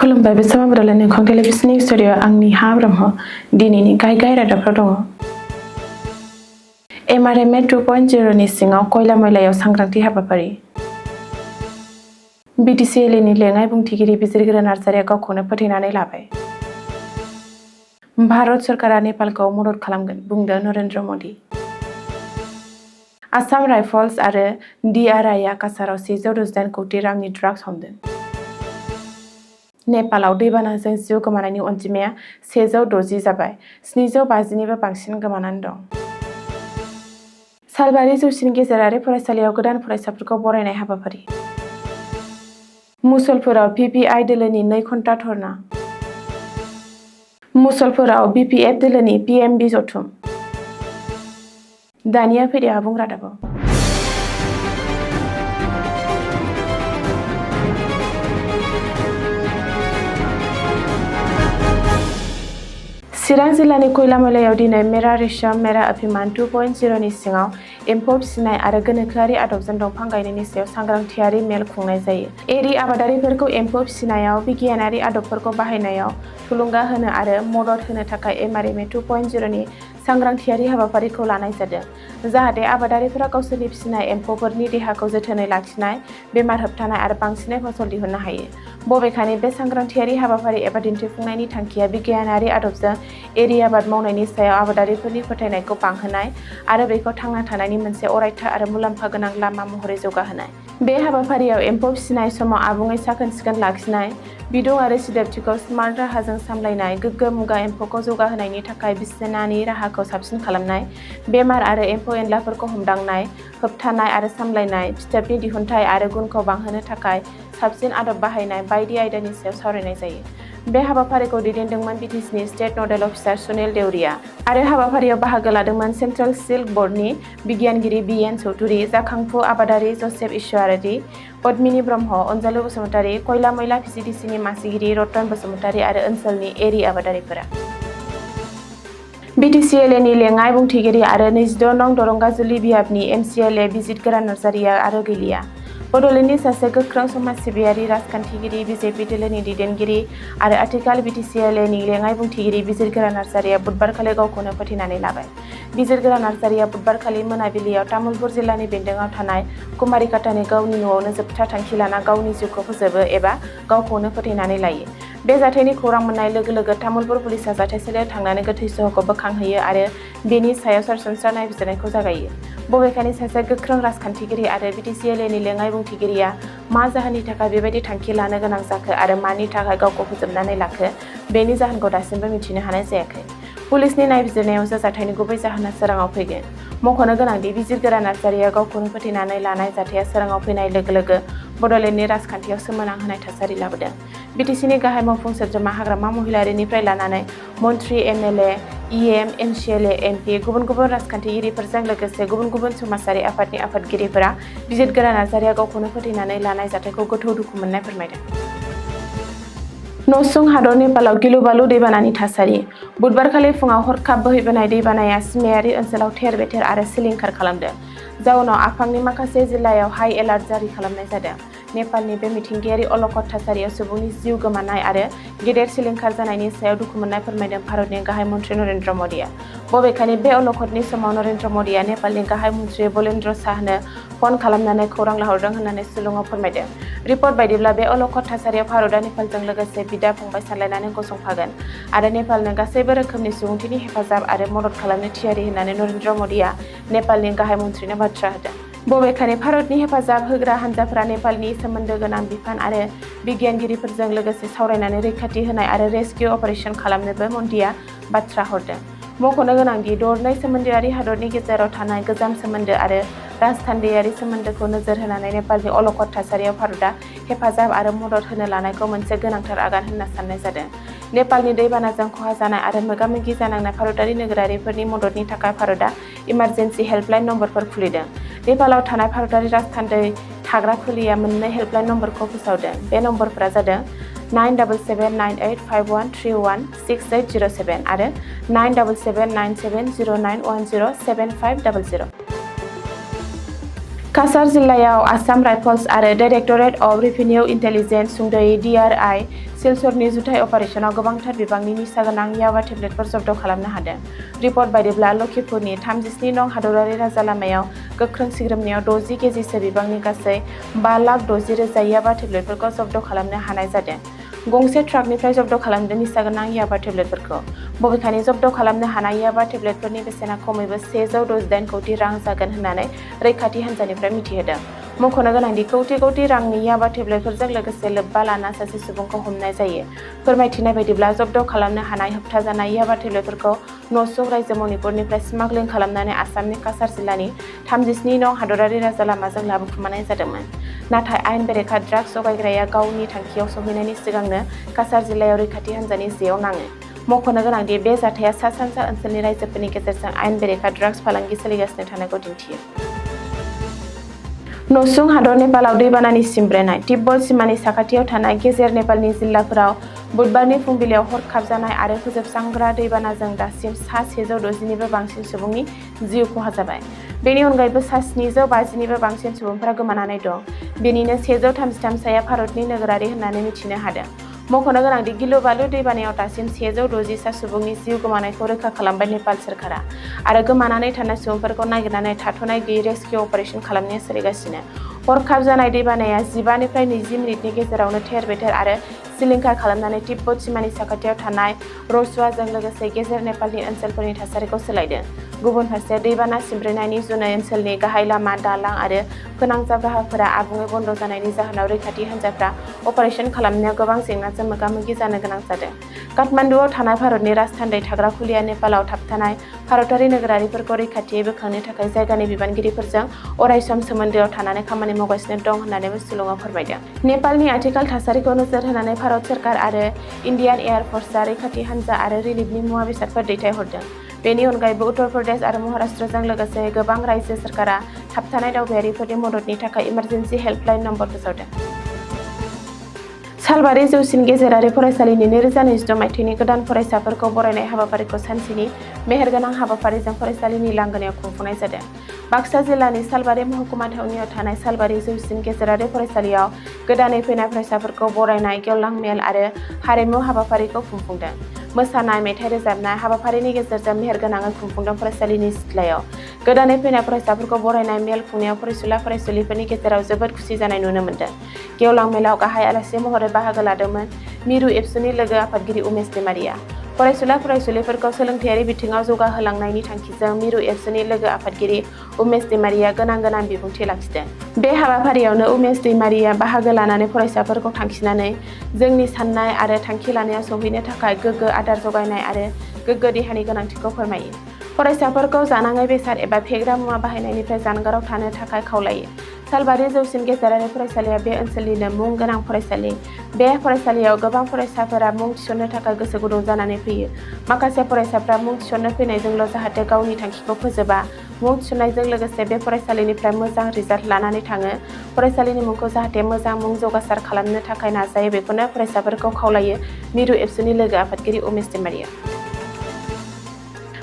खुलुमबाय बेसमा बड'लेण्ड एंखं टेलिभिजननि स्टुडिअ आंनि हा ब्रह्म दिनैनि गाहाय रादाबफोर दङ। MRMA 2.0 नि सिङाव खयला मैलायाव सांग्रांथि हाबाफारि। BTCLनि लेङाइ बुंथिगिरि बिजिरगिरि नार्जारिया गावखौनो फोथैनानै लाबाय। भारत सरकारा नेपालखौ मदद खालामगोन बुंदों नरेन्द्र मदि। आसाम राइफल्स आरो DRIआ काछाराव 169 कौटि रांनि ड्राग्स हमदों। नेपालाव दैबानाजों जिउ गोमानायनि अनजिमाया 160 जाबाय, 750निबो बांसिन गोमानानै दं। सालबारि जौसिन गेजेरारि फरायसालियाव गोदान फरायसाफोरखौ बरायनाय हाबाफारि। मुसलपुराव PPI दोलोनि 2 घन्टा धर्ना। मुसलपुराव BPF दोलोनि PMB जथुम। दानिया फैदो आबुं रादाबाव। चिरां जिल्लानि खयला मैलायाव दिनै मेरा रेशम मेरा अभिमान 2.0 नि सिङाव एम्फौ फिसिनाय आरो गोनोखोआरि आदबजों दंफां गायनायनि सायाव सांग्रांथियारि मेल खुंनाय जायो। एरि आबादारिफोरखौ एम्फौ फिसिनायाव बिगियानारि आदबफोरखौ बाहायनायाव थुलुंगा होनो आरो मदद होनो थाखाय MRMA 2.0 नि सांग्रांथियारि हाबाफारिखौ लानाय जादों, जाहाथे आबादारिफोरा गावसोरनि फिसिनाय एम्फौफोरनि देहाखौ जोथोनै लाखिनाय, बेमार होबथानाय आरो बांसिनै फसल दिहुननो हायो। बबेखानि बे सांग्रांथियारि हाबाफारि एबा दिन्थिफुंनायनि थांखिया बिगियानारि आदबजों एरि आबाद मावनायनि सायाव आबादारिफोरनि फोथायनायखौ बांहोनाय आरो बेखौ थांना थानायनि मोनसे अरायथा आरो मुलाम्फा गोनां लामा महरै जौगाहोनाय। बे हाबाफारियाव एम्फौ फिसिनाय समाव आबुङै साखोन-सिखोन लाखिनाय, बिदुं आरो सिदोबथिखौ स्मार्ट राहाजों सामलायनाय, गोग्गो मुगा एम्फौखौ जौगाहोनायनि थाखाय बिसिनानि राहाखौ साबसिन खालामनाय, बेमार आरो एम्फौ-एनलाफोरखौ हमदांनाय, होबथानाय आरो सामलायनाय, फिथोबनि दिहुनथाय आरो गुनखौ बांहोनो थाखाय साबसिन आदब बाहायनाय बायदि आयदानि सायाव सावरायनाय जायो। बे हाबाफारिखौ दैदेनदोंमोन BTCनि स्टेट नडेल अफिसार सुनील देउरिया आरो हाबाफारियाव बाहागो लादोंमोन सेन्ट्रेल सिल्क बर्डनि बिगियानगिरि BN चौधुरी, जाखांफु आबादारि जसेफ ईश्वरारि, पद्मिनी ब्रह्म, अनजालु बसुमतारी, खयला मैला VCDCनि मासिगिरि रतन बसुमतारी आरो ओनसोलनि एरि आबादारिफोरा। BTCLनि लेङाइ बुंथिगिरि आरो 26 नं दरंगाजुलि बियाबनि MCLA बिजिरगिरि नार्जारिया आरो गैलिया। बड'लेण्डनि सासे गोख्रों समाज सिबियारि राजखान्थिगिरि, BJP दोलोनि दैदेनगिरि आरो आथिखाल BTCLनि लेङाइ बुंथिगिरि बिजिरगिरि नार्जारिया बुधबारखालि गावखौनो फोथैनानै लाबाय। बिजिरगिरि नार्जारिया बुधबारखालि मोनाबिलियाव तामुलपुर जिल्लानि बेन्दोंआव थानाय कुमारिकाटानि गावनि न'आवनो जोबथा थांखि लाना गावनि जिउखौ फोजोबो एबा गावखौनो फोथैनानै लायो। बे जाथायनि खौरां मोननाय लोगो लोगो तामुलपुर पुलिसआ जाथायसालियाव थांनानै गोथै सह'खौ बोखांहैयो आरो बेनि सायाव सरासनस्रा नायबिजिरनायखौ जागायो। बबेखानि सासे गोख्रों राजखान्थिगिरि आरो BTCLनि लेङाइ बुंथिगिरिया मा जाहोननि थाखाय बेबायदि थांखि लानो गोनां जाखो आरो मानि थाखाय गावखौ फोजोबनानै लाखो, बेनि जाहोनखौ दासिमबो मिथिनो हानाय जायाखै। पुलिसनि नायबिजिरनायावसो जाथायनि गुबै जाहोना सोराङाव फैगोन। मख'नो गोनांदि बिजिरगिरि नार्जारिया गावखौनो फोथैनानै लानाय जाथाया सोराङाव फैनाय लोगो लोगो बड'लेण्डनि राजखान्थियाव सोमोनांहोनाय थासारि लाबोदों। BTCनि गाहाय मावफुं सोद्रोमा हाग्रामा महिलारिनिफ्राय लानानै मन्त्रि, MLA, EM, MCLA, MP, गुबुन गुबुन राजखान्थिगिरिफोरजों लोगोसे गुबुन गुबुन समाजारि आफादनि आफादगिरिफोरा बिजिरगिरि नार्जारिया गावखौनो फोथैनानै लानाय जाथायखौ गोथौ दुखु मोन्नाय फोरमायदों। नसुं हादर नेपालाव गिलु-बालु दैबानानि थासारि। बुधबारखालि फुङाव हरखाब बोहैबोनाय दैबानाया सिमायारि ओनसोलाव थेर-बेथेर आरो सिलिंखार खालामदों। जाउनाव आफांनि माखासे जिल्लायाव हाइ एलार्ट जारि खालामनाय जादों। नेपालनि बे मिथिंगायारि अलखद थासारियाव सुबुंनि जिउ गोमानाय आरो गेदेर सिलिंखार जानायनि सायाव दुखु मोन्नाय फोरमायदों भारतनि गाहाय मन्त्रि नरेन्द्र मदिआ। बबेखानि बे अलखदनि समाव नरेन्द्र मदिआ नेपालनि गाहाय मन्त्रि बलेन्द्र शाहनो फन खालामनानै खौरां लाहरदों होननानै सुलुङाव फोरमायदों। रिपर्ट बायदिब्ला बे अलखद थासारियाव भारतआ नेपालजों लोगोसे बिदा-फंबाय सानलायनानै गसंफागोन आरो नेपालनो गासैबो रोखोमनि सुबुंथिनि हेफाजाब आरो मदद खालामनो थियारि होननानै नरेन्द्र मदिआ नेपालनि गाहाय मन्त्रिनो बाथ्रा होदों। बबेखानि भारतनि हेफाजाब होग्रा हान्जाफोरा नेपालनि सोमोन्दो गोनां बिफान आरो बिगियानगिरिफोरजों लोगोसे सावरायनानै रैखाथि होनाय आरो रेस्किउ अपारेसन खालामनोबो मदिआ बाथ्रा हरदों। मख'नो गोनांदि दरनै सोमोन्दोआरि हादरनि गेजेराव थानाय गोजाम सोमोन्दो आरो राजथान्दैयारि सोमोन्दोखौ नोजोर होनानै नेपालनि अलखद थासारियाव भारतआ हेफाजाब आरो मदद होनो लानायखौ मोनसे गोनांथार आगान होनना साननाय जादों। नेपालनि दैबानाजों खहा जानाय आरो मोगा-मोगि जानांनाय भारतारि नोगोरारिफोरनि मददनि थाखाय भारतआ इमारजेन्सि हेल्पलाइन नम्बरफोर खुलिदों। नेपालाव थानाय भारतारि राजथान्दै थाग्रा खुलिया मोननै हेल्पलाइन नम्बरखौ फोसावदों। बे नम्बरफोरा जादों 977885316807 आरो 97797091075000। काछार जिल्लायाव आसाम राइफल्स आरो डाइरेक्टरेट अफ रेभिनिउ इन्टेलिजेन्स सुंद'यै DRI सिलचरनि जुथाइ अपारेसनाव गोबांथार बिबांनि निसा गोनां याबा टेब्लेटफोर जब्द खालामनो हादों। रिपर्ट बायदिब्ला लखिमपुरनि 37 नं हादरारि राजा लामायाव गोख्रों सिग्रोमनायाव 60 केजिसो बिबांनि गासै 5,60,000 याबा टेब्लेटफोरखौ जब्द खालामनो हानाय जादों। गंसे ट्राकनिफ्राय जब्द खालामदों निसा गोनां याबा टेब्लेटफोरखौ। बबेखानि जब्द खालामनो हानाय याबा टेब्लेटफोरनि बेसेना खमैबो 168 कौटि रां जागोन होननानै रैखाथि हान्जानिफ्राय मिथिहोदों। मख'नो गोनांदि कौटि रांनि याबा टेब्लेटफोरजों लोगोसे लोब्बा लाना सासे सुबुंखौ हमनाय जायो। फोरमायथिनाय बायदिब्ला जब्द खालामनो हानाय होबथाजानाय याबा टेब्लेटफोरखौ नसुं रायजो मणिपुरनिफ्राय स्माग्लिं खालामनानै आसामनि काछार जिल्लानि 37 नं हादरारि राजा लामाजों लाबोखुमानाय जादोंमोन। नाथाय आयेन बेरेखा ड्राग्स जगायग्राया गावनि थांखियाव सौहैनायनि सिगांनो काछार जिल्लायाव रैखाथि हान्जानि जेयाव नाङो। मख'नो गोनांदि बे जाथाया सा-सानजा ओनसोलनि रायजोफोरनि गेजेरजों आयेन बेरेखा ड्राग्स फालांगि सोलिगासिनो थानायखौ दिन्थियो। नसुं हादर नेपालाव दैबानानि सिमब्रेनाय। तिब्बत सिमानि साखाथियाव थानाय गेजेर नेपालनि जिल्लाफोराव बुधबारनि फुंबिलियाव हरखाब जानाय आरो फोजोबस्रांग्रा दैबानाजों दासिम सा 160 निबो बांसिन सुबुंनि जिउ खहा जाबाय। बेनि अनगायैबो सा 750 निबो बांसिन सुबुंफोरा गोमानानै दं। बेनिनो 133 साया भारतनि नोगोरारि होननानै मिथिनो हादों। मख'नो गोनांदि गिलु बालु दैबानायाव दासिम 160 सा सुबुंनि जिउ गोमानायखौ रोखा खालामबाय नेपाल सोरखारा आरो गोमानानै थानाय सुबुंफोरखौ नागिरनानै थाथ'नाय गैयै रेस्किउ अपारेसन खालामनाया सोलिगासिनो। हरखाब जानाय दैबानाया 15 निफ्राय 20 मिनिटनि गेजेरावनो थेर बेथेर आरो सिलिंखार खालामनानै तिब्बत सिमानि साखाथियाव थानाय रसुवाजों लोगोसे गेजेर नेपालनि ओनसोलफोरनि थासारिखौ सोलायदों। गुबुन फारसे दैबाना सिमब्रेनायनि जुनै ओनसोलनि गाहाय लामा, दालां आरो फोनांजाब राहाफोरा आबुङै बन्द जानायनि जाहोनाव रैखाथि हान्जाफ्रा अपारेसन खालामनायाव गोबां जेंनाजों मोगा-मोगि जानो गोनां जादों। काठमान्डुआव थानाय भारतनि राजथान्दै थाग्रा खुलिया नेपालाव थाबथानाय भारतारि नोगोरारिफोरखौ रैखाथियै बोखांनो थाखाय जायगानि बिबानगिरिफोरजों अरायसम सोमोन्दोआव थानानै खामानि मावगासिनो दं होननानैबो शिलंआव फोरमायदों। नेपालनि आथिखाल थासारिखौ नोजोर होनानै भारत सोरखार आरो इन्डियान एयार फर्सआ रैखाथि हान्जा आरो रिलिफनि मुवा बेसादफोर दैथायहरदों। बेनि अनगायैबो उत्तर प्रदेश आरो महाराष्ट्रजों लोगोसे गोबां रायजो सोरखारा थाबथानाय दावबायारिफोरनि मददनि थाखाय इमारजेन्सि हेल्पलाइन नम्बर फोसावदों। सालबारि जौसिन गेजेरारि फरायसालिनि 2026 मायथाइनि गोदान फरायसाफोरखौ बरायनाय हाबाफारिखौ सानसेनि मेहेरगोनां हाबाफारिजों फरायसालिनि लांगोनायाव खुंफुंनाय जादों। बाक्सा जिल्लानि सालबारि महकुमा थावनियाव थानाय सालबारि जौसिन गेजेरारि फरायसालियाव गोदानै फैनाय फरायसाफोरखौ बरायनाय गेवलां मेल आरो हारिमु हाबाफारिखौ खुंफुंदों। मोसानाय, मेथाइ रोजाबनाय हाबाफारिनि गेजेरजों मेहेरगोनाङै खुंफुंदों फरायसालिनि सिथ्लायाव। गोदानै फैनाय फरायसाफोरखौ बरायनाय मेल खुंनायाव फरायसुला फरायसुलिफोरनि गेजेराव जोबोद खुसि जानाय नुनो मोन्दों। गेवलां मेलाव गाहाय आलासि महरै बाहागो लादोंमोन मिरु एबसुनि लोगो आफादगिरि उमेश दैमारिया। फरायसुला फरायसुलिफोरखौ सोलोंथायारि बिथिङाव जौगाहोलांनायनि थांखिजों मिरु एबसुनि लोगो आफादगिरि उमेश दैमारिया गोनां बिबुंथि लाखिदों। बे हाबाफारियावनो उमेश दैमारिया बाहागो लानानै फरायसाफोरखौ थांखिनानै जोंनि साननाय आरो थांखि लानायाव सौहैनो थाखाय गोग्गो आदार जगायनाय आरो गोग्गो देहानि गोनांथिखौ फोरमायो। फरायसाफोरखौ जानाङै बेसाद एबा फेग्रा मुवा बाहायनायनिफ्राय जानगाराव थानो थाखाय खावलायो। सालबारि जौसिन गेजेरारि फरायसालिया बे ओनसोलनिनो मुं गोनां फरायसालि। बे फरायसालियाव गोबां फरायसाफोरा मुं थिसननो थाखाय गोसो गुदुं जानानै फैयो। माखासे फरायसाफ्रा मुं थिसननो फैनायजोंल' जाहाथे गावनि थांखिखौ फोजोबा, मुं थिसननायजों लोगोसे बे फरायसालिनिफ्राय मोजां रिजाल्ट लानानै थाङो, फरायसालिनि मुंखौ जाहाथे मोजां मुं जौगासार खालामनो थाखाय नाजायो बेखौनो फरायसाफोरखौ खावलायो मिरु एबसुनि लोगो आफादगिरि उमेश दैमारिया।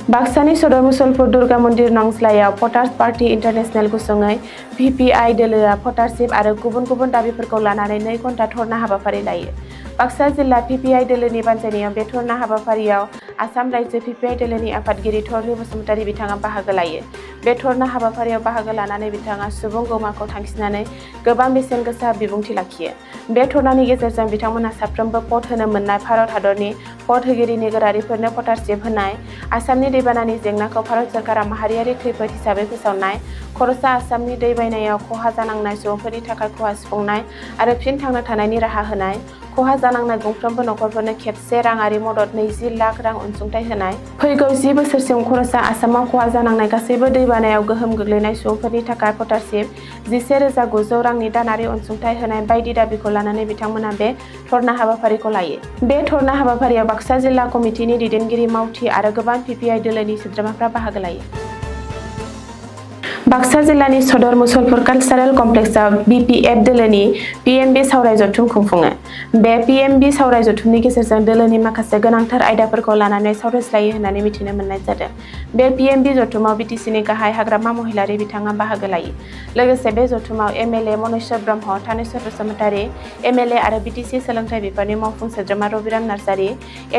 बाक्सानि सदर मुसलपुर दुर्गा मन्दिर नंज्लायाव भटार्स पार्टी इन्टारनेशनेल गुसुङै VPI दोलोआ भटारशिप आरो गुबुन गुबुन दाबिफोरखौ लानानै 2 घन्टा धरना हाबाफारि लायो। बाक्सा जिल्ला VPI दोलोनि बानजायनायाव बे धरना हाबाफारियाव आसाम रायजो VPI दोलोनि आफादगिरि धरनि बसुमतारी बिथाङा बाहागो लायो। बे धरना हाबाफारियाव बाहागो लानानै बिथाङा सुबुं गौमाखौ थांखिनानै गोबां बेसेन गोसा बिबुंथि लाखियो। बे धरनानि गेजेरजों बिथांमोनहा साफ्रोमबो भट होनो मोननाय भारत हादरनि भट होगिरि नोगोरारिफोरनो भटारशिप होनाय, आसामनि दैबानानि जेंनाखौ भारत सोरखारा माहारियारि खैफोद हिसाबै फोसावनाय, खर'सा आसामनि दै बानायाव खहा जानांनाय सुबुंफोरनि थाखाय खहा सुफुंनाय आरो फिन थांना थानायनि राहा होनाय, खहा जानांनाय गंफ्रोमबो नखरफोरनो खेबसे राङारि मदद 20 लाख रां अनसुंथाइ होनाय, फैगौ 10 बोसोरसिम खर'सा आसामाव खहा जानांनाय गासैबो दै बानायाव गोहोम गोग्लैनाय सुबुंफोरनि थाखाय भटारशिप, 11,900 रांनि दानारि अनसुंथाइ होनाय बायदि दाबिखौ लानानै बिथांमोनहा बे धरना हाबाफारिखौ लायो। बे धरना हाबाफारियाव बाक्सा जिल्ला कमिटिनि दैदेनगिरि मावथि आरो गोबां VPI दोलोनि सोद्रोमाफ्रा बाहागो लायो। बाक्सा जिल्लानि सदर मुसलपुर कालचारेल कमप्लेक्सआव BPF दोलोनि PMB सावराय जथुम खुंफुङो। बे PMB सावराय जथुमनि गेजेरजों दोलोनि माखासे गोनांथार आयदाफोरखौ लानानै सावरायज्लायो होननानै मिथिनो मोननाय जादों। बे PMB जथुमाव BTCनि गाहाय हाग्रामा महिलारि बिथाङा बाहागो लायो। लोगोसे बे जथुमाव MLA मनेश्वर ब्रह्म, थानेश्वर बसुमतारी, MLA आरो BTC सोलोंथाइ बिफाननि मावफुं सोद्रोमा रबिराम नार्जारि,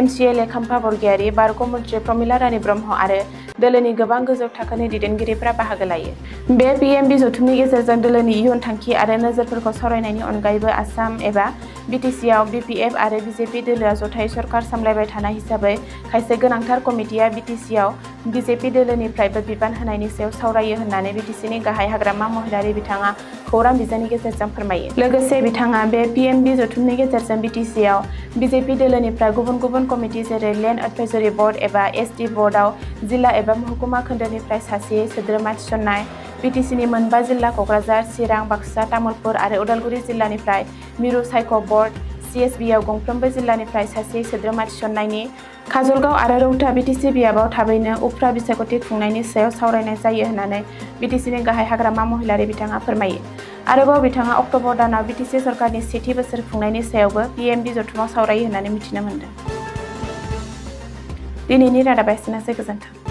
MCLA खाम्फा बरगयारी, बारग' मन्थ्रि प्रमिला रानी ब्रह्म आरो दोलोनि गोबां गोजौ थाखोनि दैदेनगिरिफोरा बाहागो लायो। बे PMB जथुमनि गेजेरजों दोलोनि इयुन थांखि आरो नोजोरफोरखौ सावरायनायनि अनगायैबो आसाम एबा BTCआव BPF आरो BJP दोलोआ जथाय सरकार सामलायबाय थानाय हिसाबै खायसे गोनांथार कमिटिया BTCआव BJP दोलोनिफ्रायबो बिबान होनायनि सायाव सावरायो होननानै BTCनि गाहाय हाग्रामा महिलारि बिथाङा खौरां बिजोंनि गेजेरजों फोरमायो। लोगोसे बिथाङा बे PMB जथुमनि गेजेरजों BTCआव BJP दोलोनिफ्राय गुबुन गुबुन कमिटि जेरै लेन्ड एडभाइजरि बर्ड एबा SD बर्डआव जिल्ला एबा महकुमा खोन्दोनिफ्राय सासेयै सोद्रोमा थिसननाय, BTCनि मोनबा जिल्ला क'क्राझार, चिरां, बाक्सा, तामुलपुर आरो उदालगुरि जिल्लानिफ्राय मिरु सायख' बर्ड, CSBआव गंफ्रोमबो जिल्लानिफ्राय सासेयै सोद्रोमा थिसननायनि, काजलगाव आरो रौता BTC बियाबाव थाबैनो उफ्रा बिसायख'थि खुंनायनि सायाव सावरायनाय जायो होननानै BTCनि गाहाय हाग्रामा महिलारि बिथाङा फोरमायो। आरोबाव बिथाङा अक्ट'बर दानाव BTC सरकारनि सेथि बोसोर खुंनायनि सायावबो PMB जथुमाव सावरायो होननानै मिथिनो मोन्दों। दिनैनि रादाबा एसेनोसै, गोजोन्थों।